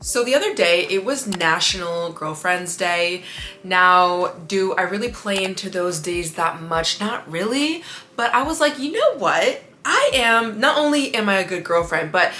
So the other day, it was National Girlfriend's Day. Now, do I really play into those days that much? Not really, but I was like, you know what? Not only am I a good girlfriend, but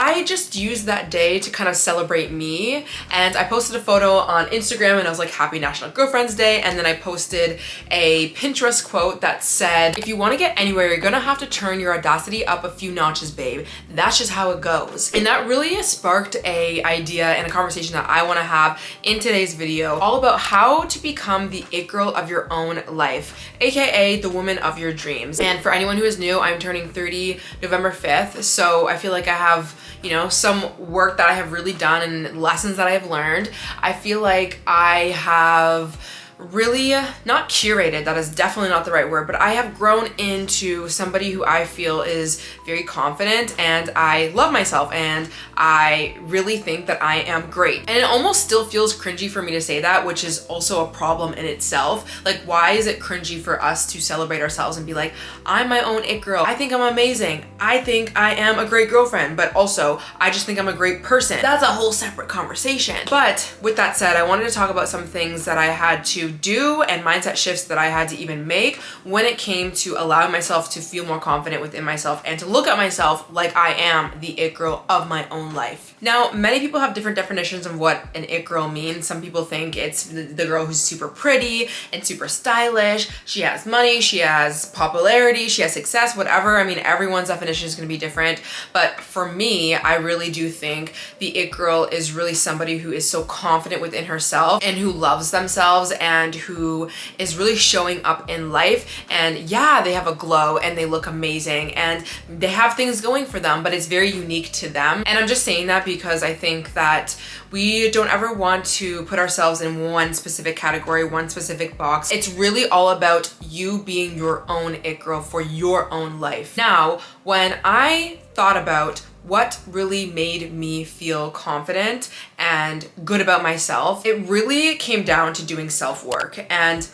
I just used that day to kind of celebrate me, and I posted a photo on Instagram and I was like, happy National Girlfriend's Day, and then I posted a Pinterest quote that said, if you want to get anywhere, you're gonna have to turn your audacity up a few notches, babe. That's just how it goes. And that really sparked a idea and a conversation that I want to have in today's video, all about how to become the it girl of your own life, aka the woman of your dreams. And for anyone who is new, I'm turning 30 November 5th, so I feel like I have, you know, some work that I have really done and lessons that I have learned. I feel like I have really not curated, that is definitely not the right word, but I have grown into somebody who I feel is very confident, and I love myself, and I really think that I am great. And it almost still feels cringy for me to say that, which is also a problem in itself. Like, why is it cringy for us to celebrate ourselves and be like, I'm my own it girl, I think I'm amazing, I think I am a great girlfriend, but also I just think I'm a great person? That's a whole separate conversation. But with that said, I wanted to talk about some things that I had to do and mindset shifts that I had to even make when it came to allowing myself to feel more confident within myself and to look at myself like I am the it girl of my own life. Now, many people have different definitions of what an it girl means. Some people think it's the girl who's super pretty and super stylish, she has money, she has popularity, she has success, whatever. I mean, everyone's definition is going to be different, but for me, I really do think the it girl is really somebody who is so confident within herself and who loves themselves and who is really showing up in life. And yeah, they have a glow and they look amazing and they have things going for them, but it's very unique to them. And I'm just saying that because I think that we don't ever want to put ourselves in one specific category, one specific box. It's really all about you being your own it girl for your own life. Now, when I thought about what really made me feel confident and good about myself, it really came down to doing self-work. And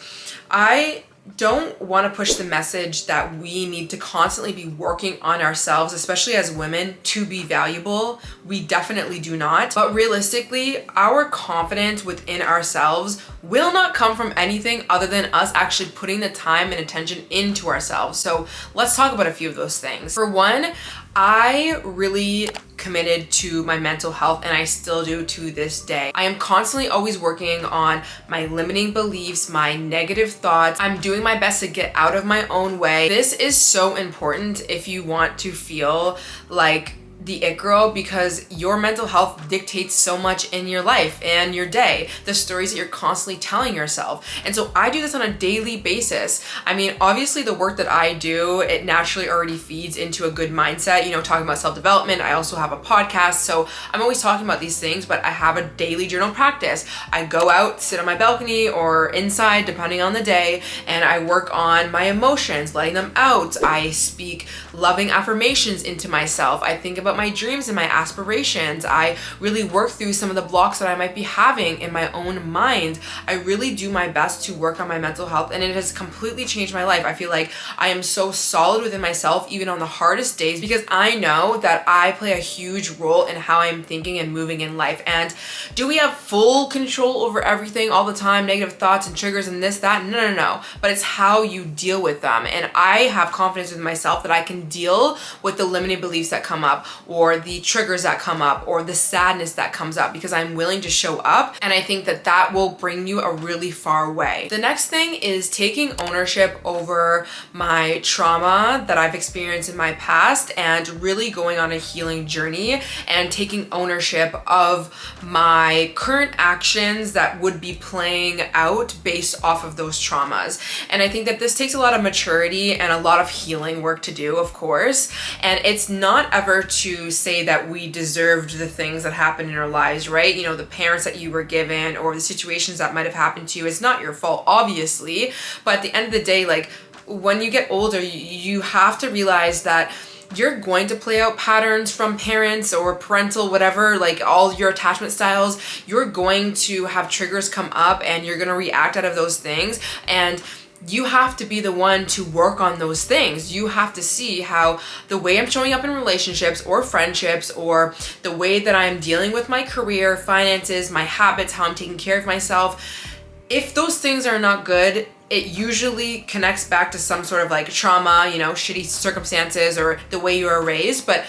I don't want to push the message that we need to constantly be working on ourselves, especially as women, to be valuable. We definitely do not. But realistically, our confidence within ourselves will not come from anything other than us actually putting the time and attention into ourselves. So let's talk about a few of those things. For one, I really committed to my mental health, and I still do to this day. I am constantly always working on my limiting beliefs, my negative thoughts. I'm doing my best to get out of my own way. This is so important if you want to feel like the it girl, because your mental health dictates so much in your life and your day, the stories that you're constantly telling yourself. And so I do this on a daily basis. I mean, obviously the work that I do, it naturally already feeds into a good mindset, you know, talking about self-development. I also have a podcast, so I'm always talking about these things, but I have a daily journal practice. I go out, sit on my balcony or inside, depending on the day, and I work on my emotions, letting them out. I speak loving affirmations into myself. I think about my dreams and my aspirations. I really work through some of the blocks that I might be having in my own mind. I really do my best to work on my mental health, and it has completely changed my life. I feel like I am so solid within myself, even on the hardest days, because I know that I play a huge role in how I'm thinking and moving in life. And do we have full control over everything all the time, negative thoughts and triggers and this, that? No. But it's how you deal with them. And I have confidence in myself that I can deal with the limiting beliefs that come up, or the triggers that come up, or the sadness that comes up, because I'm willing to show up. And I think that that will bring you a really far way. The next thing is taking ownership over my trauma that I've experienced in my past, and really going on a healing journey and taking ownership of my current actions that would be playing out based off of those traumas. And I think that this takes a lot of maturity and a lot of healing work to do, of course. And it's not ever to say that we deserved the things that happened in our lives, right? You know, the parents that you were given or the situations that might have happened to you, it's not your fault, obviously. But at the end of the day, like, when you get older, you have to realize that you're going to play out patterns from parents or parental, whatever, like all your attachment styles. You're going to have triggers come up and you're going to react out of those things. And you have to be the one to work on those things. You have to see how the way I'm showing up in relationships or friendships, or the way that I'm dealing with my career, finances, my habits, how I'm taking care of myself, if those things are not good, it usually connects back to some sort of like trauma, shitty circumstances, or the way you were raised. But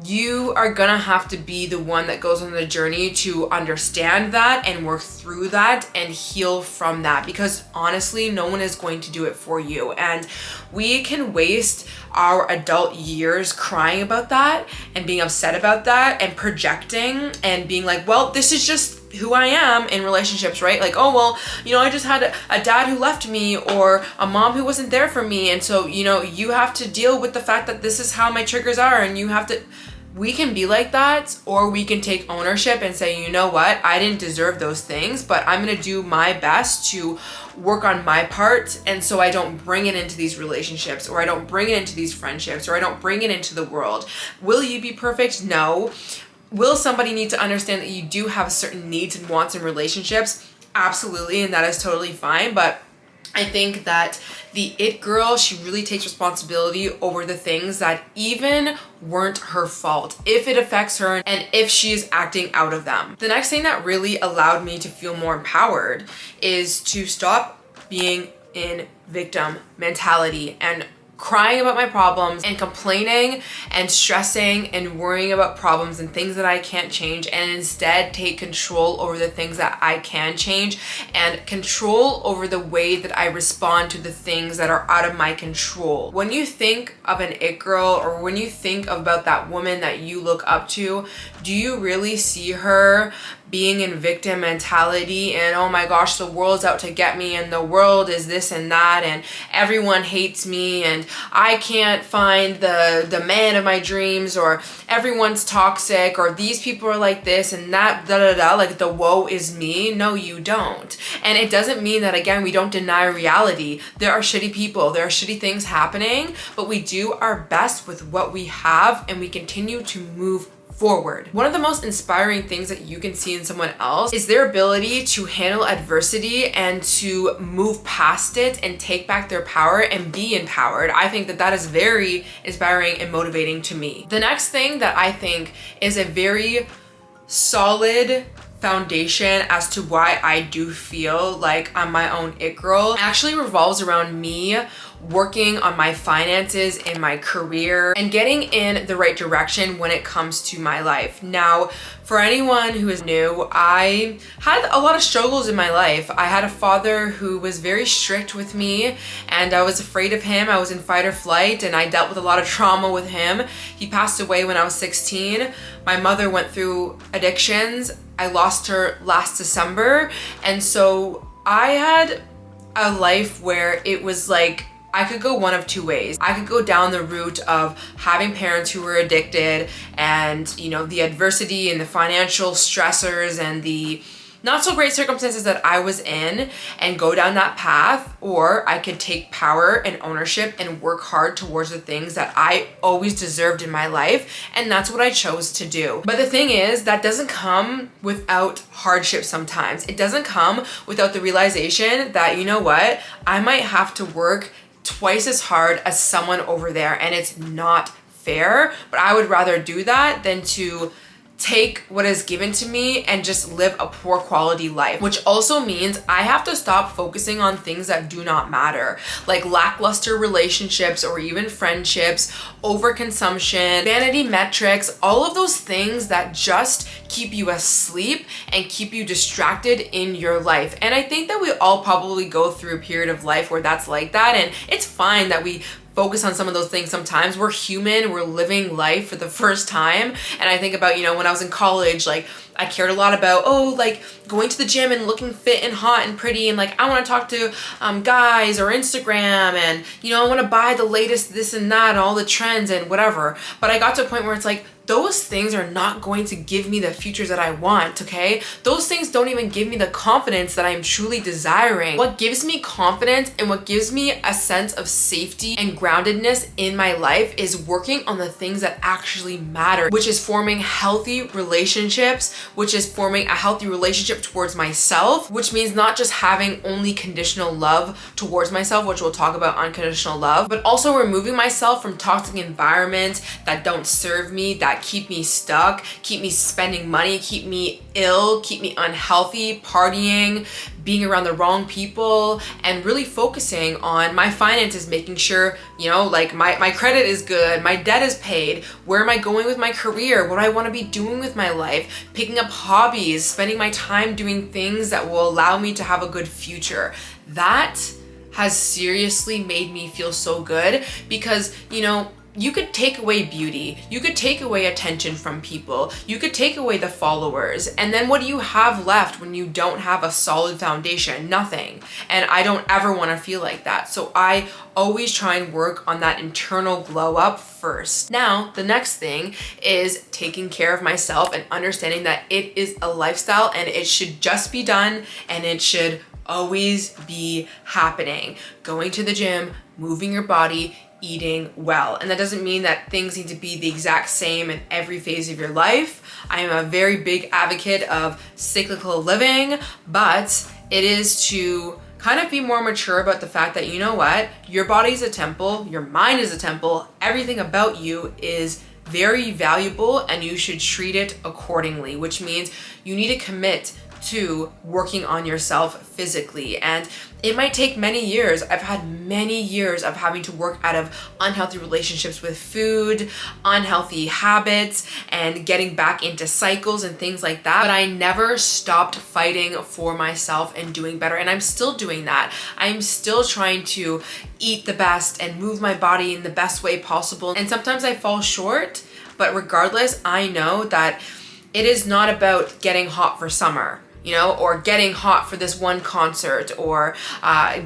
you are gonna have to be the one that goes on the journey to understand that and work through that and heal from that, because honestly, no one is going to do it for you. And we can waste our adult years crying about that and being upset about that and projecting and being like, well, this is just who I am in relationships, right? Like, oh, well, I just had a dad who left me, or a mom who wasn't there for me. And so, you have to deal with the fact that this is how my triggers are, and you have to. We can be like that, or we can take ownership and say, you know what, I didn't deserve those things, but I'm gonna do my best to work on my part, and so I don't bring it into these relationships, or I don't bring it into these friendships, or I don't bring it into the world. Will you be perfect? No. Will somebody need to understand that you do have certain needs and wants in relationships? Absolutely, and that is totally fine. But I think that the it girl, she really takes responsibility over the things that even weren't her fault, if it affects her and if she is acting out of them. The next thing that really allowed me to feel more empowered is to stop being in victim mentality and crying about my problems and complaining and stressing and worrying about problems and things that I can't change, and instead take control over the things that I can change and control over the way that I respond to the things that are out of my control. When you think of an it girl, or when you think about that woman that you look up to, do you really see her being in victim mentality and, oh my gosh, the world's out to get me, and the world is this and that, and everyone hates me, and I can't find the man of my dreams, or everyone's toxic, or these people are like this and that, like the woe is me? No, you don't. And it doesn't mean that, again, we don't deny reality. There are shitty people, there are shitty things happening, but we do our best with what we have, and we continue to move forward. One of the most inspiring things that you can see in someone else is their ability to handle adversity and to move past it and take back their power and be empowered. I think that that is very inspiring and motivating to me. The next thing that I think is a very solid foundation as to why I do feel like I'm my own it girl actually revolves around me working on my finances and my career and getting in the right direction when it comes to my life. Now, for anyone who is new, I had a lot of struggles in my life. I had a father who was very strict with me, and I was afraid of him. I was in fight or flight, and I dealt with a lot of trauma with him. He passed away when I was 16. My mother went through addictions. I lost her last December, and so I had a life where it was like I could go one of two ways. I could go down the route of having parents who were addicted, and the adversity and the financial stressors and the not so great circumstances that I was in, and go down that path, or I could take power and ownership and work hard towards the things that I always deserved in my life, and that's what I chose to do. But the thing is, that doesn't come without hardship sometimes. It doesn't come without the realization that, you know what, I might have to work twice as hard as someone over there, and it's not fair, but I would rather do that than to take what is given to me and just live a poor quality life, which also means I have to stop focusing on things that do not matter, like lackluster relationships or even friendships, overconsumption, vanity metrics, all of those things that just keep you asleep and keep you distracted in your life. And I think that we all probably go through a period of life where that's like that, and it's fine that we focus on some of those things sometimes. We're human, we're living life for the first time. And I think about, when I was in college, like I cared a lot about, like going to the gym and looking fit and hot and pretty, and like I want to talk to guys or Instagram, and I want to buy the latest this and that and all the trends and whatever. But I got to a point where it's like, those things are not going to give me the futures that I want, okay? Those things don't even give me the confidence that I'm truly desiring. What gives me confidence and what gives me a sense of safety and groundedness in my life is working on the things that actually matter, which is forming healthy relationships which is forming a healthy relationship towards myself, which means not just having only conditional love towards myself, which we'll talk about unconditional love, but also removing myself from toxic environments that don't serve me, that keep me stuck, keep me spending money, keep me ill, keep me unhealthy, partying, being around the wrong people, and really focusing on my finances, making sure, you know, like my credit is good, my debt is paid, where am I going with my career, what do I want to be doing with my life, picking up hobbies, spending my time doing things that will allow me to have a good future. That has seriously made me feel so good because, you know, you could take away beauty, you could take away attention from people, you could take away the followers, and then what do you have left when you don't have a solid foundation? Nothing. And I don't ever want to feel like that. So I always try and work on that internal glow up first. Now, the next thing is taking care of myself and understanding that it is a lifestyle and it should just be done and it should always be happening. Going to the gym, moving your body, eating well. And that doesn't mean that things need to be the exact same in every phase of your life. I am a very big advocate of cyclical living, but it is to kind of be more mature about the fact that, you know what, your body's a temple, your mind is a temple, everything about you is very valuable and you should treat it accordingly, which means you need to commit to working on yourself physically. And it might take many years. I've had many years of having to work out of unhealthy relationships with food, unhealthy habits, and getting back into cycles and things like that. But I never stopped fighting for myself and doing better. And I'm still doing that. I'm still trying to eat the best and move my body in the best way possible. And sometimes I fall short, but regardless, I know that it is not about getting hot for summer, you know, or getting hot for this one concert, or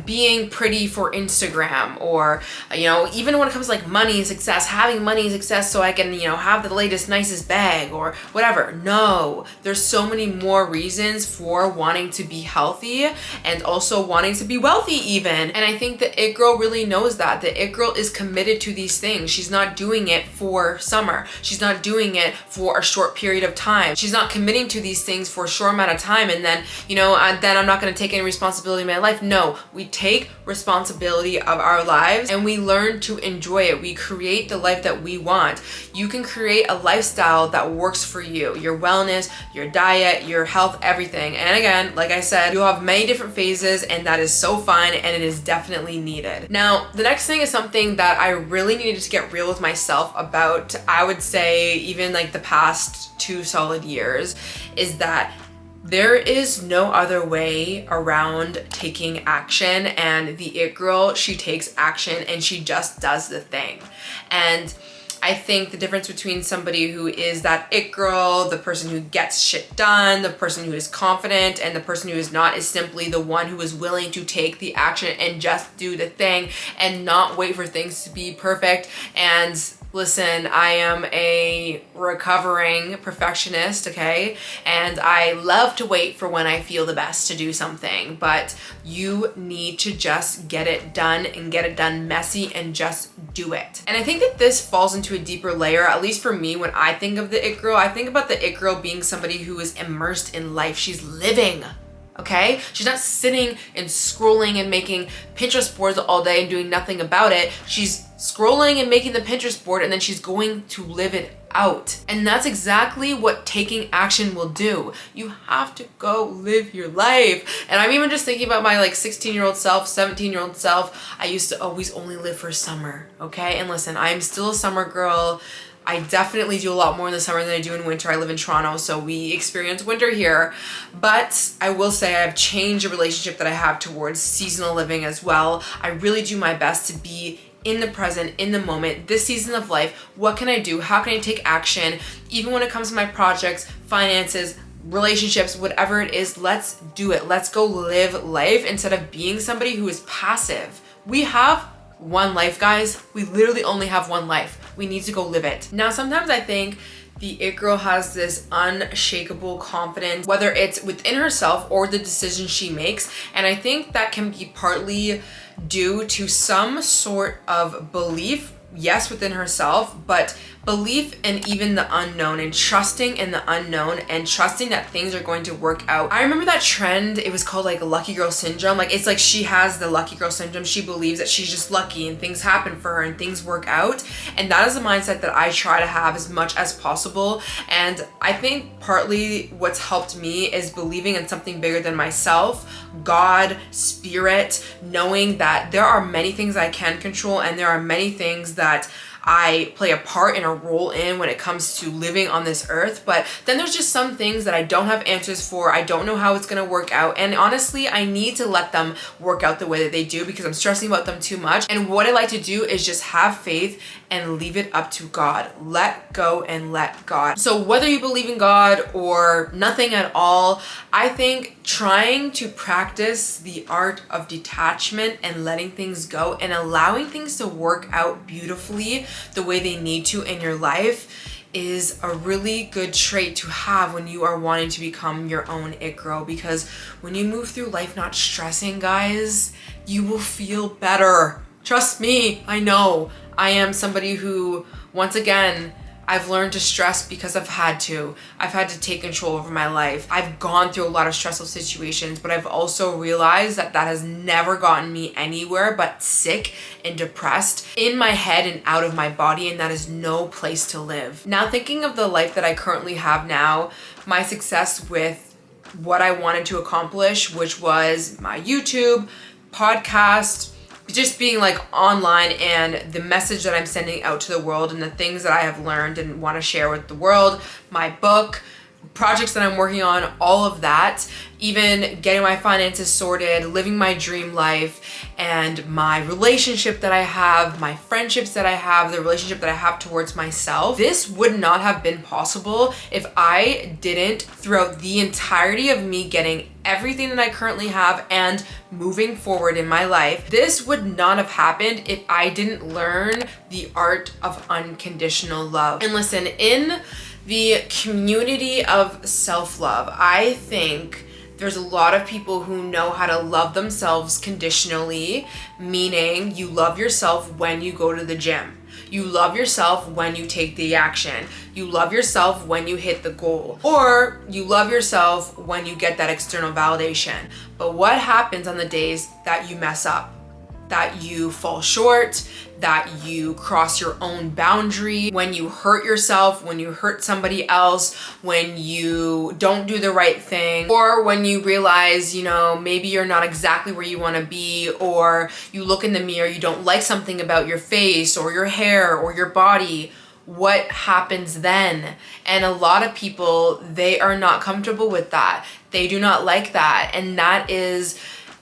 being pretty for Instagram, or, you know, even when it comes to like money and success, having money and success so I can, you know, have the latest, nicest bag or whatever. No, there's so many more reasons for wanting to be healthy and also wanting to be wealthy even. And I think the It Girl really knows that. The It Girl is committed to these things. She's not doing it for summer. She's not doing it for a short period of time. She's not committing to these things for a short amount of time and then, you know, then I'm not going to take any responsibility in my life. No, we take responsibility of our lives and we learn to enjoy it. We create the life that we want. You can create a lifestyle that works for you, your wellness, your diet, your health, everything. And again, like I said, you'll have many different phases and that is so fine and it is definitely needed. Now, the next thing is something that I really needed to get real with myself about, I would say even like the past 2 solid years, is that there is no other way around taking action, and the It Girl, she takes action and she just does the thing. And I think the difference between somebody who is that It Girl, the person who gets shit done, the person who is confident, and the person who is not is simply the one who is willing to take the action and just do the thing and not wait for things to be perfect. And listen, I am a recovering perfectionist, okay? And I love to wait for when I feel the best to do something, but you need to just get it done and get it done messy and just do it. And I think that this falls into a deeper layer, at least for me, when I think of the It Girl. I think about the It Girl being somebody who is immersed in life. She's living. Okay? She's not sitting and scrolling and making Pinterest boards all day and doing nothing about it. She's scrolling and making the Pinterest board and then she's going to live it out. And that's exactly what taking action will do. You have to go live your life. And I'm even just thinking about my like 16-year-old self, 17-year-old self. I used to always only live for summer, okay? And listen, I'm still a summer girl. I definitely do a lot more in the summer than I do in winter. I live in Toronto, so we experience winter here. But I will say I've changed the relationship that I have towards seasonal living as well. I really do my best to be in the present, in the moment, this season of life. What can I do? How can I take action? Even when it comes to my projects, finances, relationships, whatever it is, let's do it. Let's go live life instead of being somebody who is passive. We have one life, guys. We literally only have one life. We need to go live it. Now, sometimes I think the It Girl has this unshakable confidence, whether it's within herself or the decisions she makes. And I think that can be partly due to some sort of belief yes, within herself, but belief in even the unknown and trusting in the unknown and trusting that things are going to work out. I remember that trend, it was called like lucky girl syndrome. Like it's like she has the lucky girl syndrome. She believes that she's just lucky and things happen for her and things work out. And that is a mindset that I try to have as much as possible. And I think partly what's helped me is believing in something bigger than myself, God, spirit, knowing that there are many things I can control and there are many things that I play a part and a role in when it comes to living on this earth. But then there's just some things that I don't have answers for. I don't know how it's gonna work out. And honestly, I need to let them work out the way that they do because I'm stressing about them too much. And what I like to do is just have faith and leave it up to God. Let go and let God. So whether you believe in God or nothing at all, I think trying to practice the art of detachment and letting things go and allowing things to work out beautifully the way they need to in your life is a really good trait to have when you are wanting to become your own it girl, because when you move through life not stressing, guys, you will feel better. Trust me, I know. I am somebody who, once again, I've learned to stress because I've had to. I've had to take control over my life. I've gone through a lot of stressful situations, but I've also realized that that has never gotten me anywhere but sick and depressed in my head and out of my body, and that is no place to live. Now, thinking of the life that I currently have now, my success with what I wanted to accomplish, which was my YouTube, podcast, just being like online and the message that I'm sending out to the world and the things that I have learned and want to share with the world, my book, projects that I'm working on, all of that, even getting my finances sorted, living my dream life, and my relationship that I have, my friendships that I have, the relationship that I have towards myself. This would not have been possible if I didn't, throughout the entirety of me getting everything that I currently have and moving forward in my life, this would not have happened if I didn't learn the art of unconditional love. And listen, in the community of self-love, I think there's a lot of people who know how to love themselves conditionally, meaning you love yourself when you go to the gym. You love yourself when you take the action. You love yourself when you hit the goal. Or you love yourself when you get that external validation. But what happens on the days that you mess up? That you fall short, that you cross your own boundary, when you hurt yourself, when you hurt somebody else, when you don't do the right thing, or when you realize, you know, maybe you're not exactly where you want to be, or you look in the mirror, you don't like something about your face or your hair or your body. What happens then? And a lot of people, they are not comfortable with that. They do not like that. And that is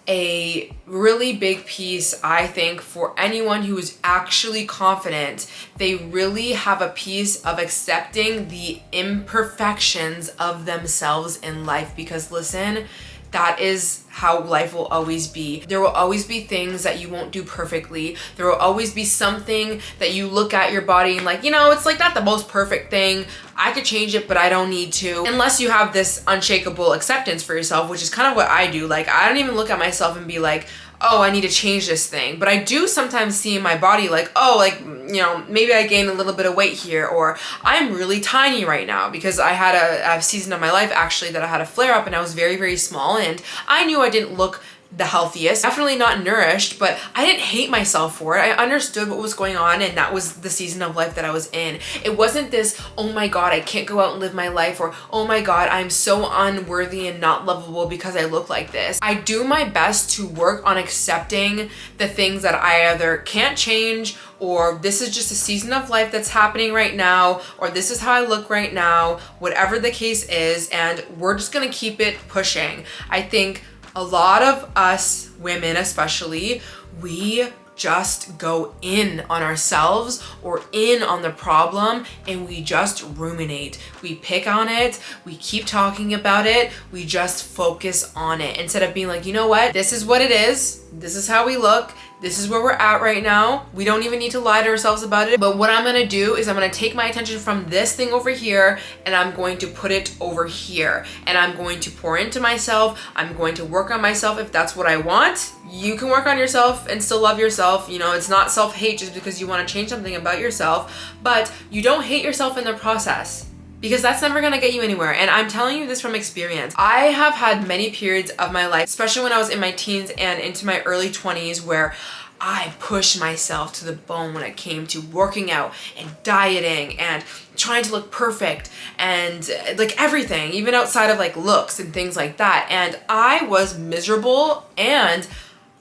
a really big piece, I think, for anyone who is actually confident. They really have a piece of accepting the imperfections of themselves in life, because listen, that is how life will always be. There will always be things that you won't do perfectly. There will always be something that you look at your body and like, you know, it's like not the most perfect thing. I could change it, but I don't need to. Unless you have this unshakable acceptance for yourself, which is kind of what I do. Like, I don't even look at myself and be like, oh, I need to change this thing. But I do sometimes see in my body like, oh, like, you know, maybe I gained a little bit of weight here, or I'm really tiny right now, because I had a season of my life actually that I had a flare up and I was very, very small, and I knew I didn't look the healthiest, definitely not nourished, but I didn't hate myself for it. I understood what was going on, and that was the season of life that I was in. It wasn't this, oh my God, I can't go out and live my life, or oh my God, I'm so unworthy and not lovable because I look like this. I do my best to work on accepting the things that I either can't change, or this is just a season of life that's happening right now, or this is how I look right now, whatever the case is, and we're just gonna keep it pushing. I think a lot of us women especially, we just go in on ourselves or in on the problem, and we just ruminate. We pick on it, we keep talking about it, we just focus on it instead of being like, you know what, this is what it is, this is how we look, This is where we're at right now. We don't even need to lie to ourselves about it. But what I'm gonna do is I'm gonna take my attention from this thing over here and I'm going to put it over here. And I'm going to pour into myself. I'm going to work on myself if that's what I want. You can work on yourself and still love yourself. You know, it's not self-hate just because you wanna change something about yourself, but you don't hate yourself in the process, because that's never gonna get you anywhere. And I'm telling you this from experience. I have had many periods of my life, especially when I was in my teens and into my early 20s, where I pushed myself to the bone when it came to working out and dieting and trying to look perfect and like everything, even outside of like looks and things like that. And I was miserable, and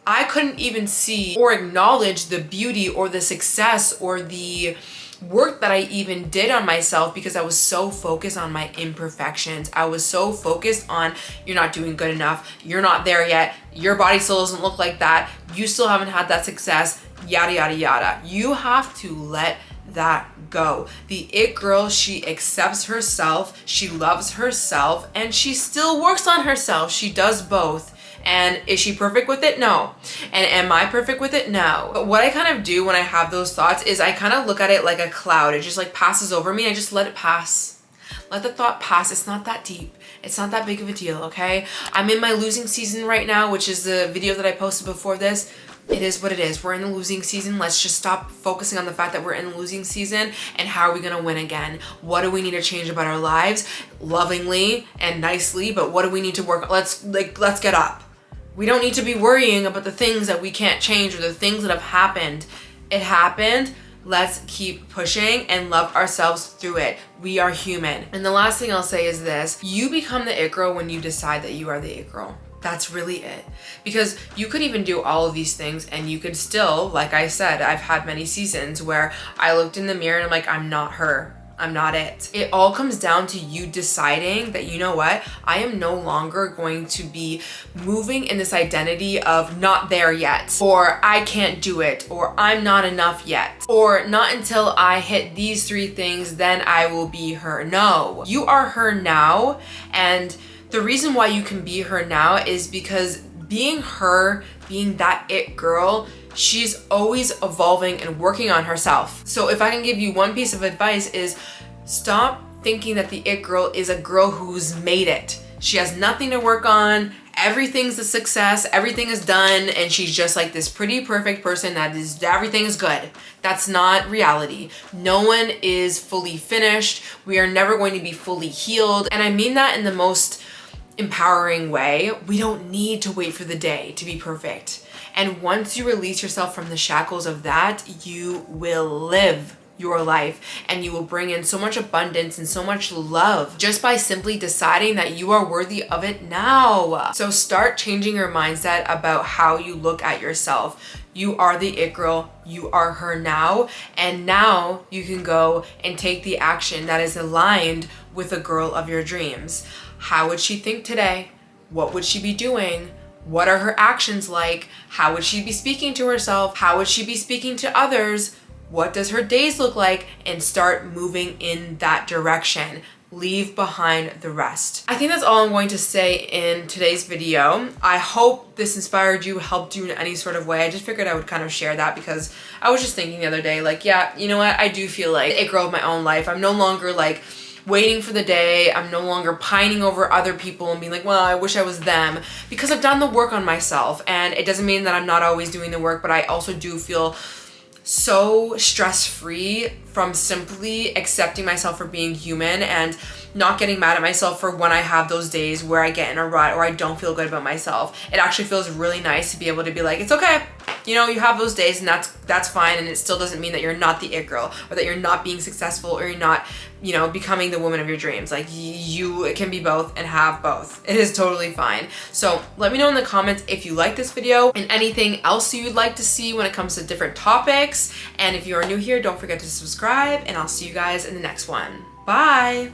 I couldn't even see or acknowledge the beauty or the success or the work that I even did on myself, because I was so focused on my imperfections. I was so focused on, you're not doing good enough, you're not there yet, your body still doesn't look like that, you still haven't had that success, yada yada yada. You have to let that go. The it girl, she accepts herself, she loves herself, and she still works on herself. She does both. And is she perfect with it? No. And am I perfect with it? No. But what I kind of do when I have those thoughts is I kind of look at it like a cloud. It just like passes over me. I just let it pass. Let the thought pass. It's not that deep. It's not that big of a deal, okay? I'm in my losing season right now, which is the video that I posted before this. It is what it is. We're in the losing season. Let's just stop focusing on the fact that we're in the losing season and how are we gonna win again? What do we need to change about our lives? Lovingly and nicely, but what do we need to work on? Let's get up. We don't need to be worrying about the things that we can't change or the things that have happened. It happened. Let's keep pushing and love ourselves through it. We are human. And the last thing I'll say is this: you become the it girl when you decide that you are the it girl. That's really it. Because you could even do all of these things and you could still, like I said, I've had many seasons where I looked in the mirror and I'm like, I'm not her. I'm not it. It all comes down to you deciding that, you know what, I am no longer going to be moving in this identity of not there yet, or I can't do it, or I'm not enough yet, or not until I hit these 3 things, then I will be her. No, you are her now. And the reason why you can be her now is because being her, being that it girl, she's always evolving and working on herself. So if I can give you one piece of advice is stop thinking that the it girl is a girl who's made it. She has nothing to work on. Everything's a success. Everything is done. And she's just like this pretty perfect person that is, everything is good. That's not reality. No one is fully finished. We are never going to be fully healed. And I mean that in the most empowering way. We don't need to wait for the day to be perfect. And once you release yourself from the shackles of that, you will live your life and you will bring in so much abundance and so much love just by simply deciding that you are worthy of it now. So start changing your mindset about how you look at yourself. You are the it girl, you are her now, and now you can go and take the action that is aligned with the girl of your dreams. How would she think today? What would she be doing? What are her actions like? How would she be speaking to herself? How would she be speaking to others? What does her days look like? And start moving in that direction. Leave behind the rest. I think that's all I'm going to say in today's video. I hope this inspired you, helped you in any sort of way. I just figured I would kind of share that because I was just thinking the other day, like, yeah, you know what? I do feel like a girl of my own life. I'm no longer like waiting for the day. I'm no longer pining over other people and being like, well, I wish I was them, because I've done the work on myself. And it doesn't mean that I'm not always doing the work, but I also do feel so stress-free from simply accepting myself for being human and not getting mad at myself for when I have those days where I get in a rut or I don't feel good about myself. It actually feels really nice to be able to be like, it's okay. You know, you have those days and that's fine, and it still doesn't mean that you're not the it girl or that you're not being successful or you're not, you know, becoming the woman of your dreams. Like, you can be both and have both. It is totally fine. So let me know in the comments if you like this video and anything else you'd like to see when it comes to different topics. And if you are new here, don't forget to subscribe, and I'll see you guys in the next one. Bye.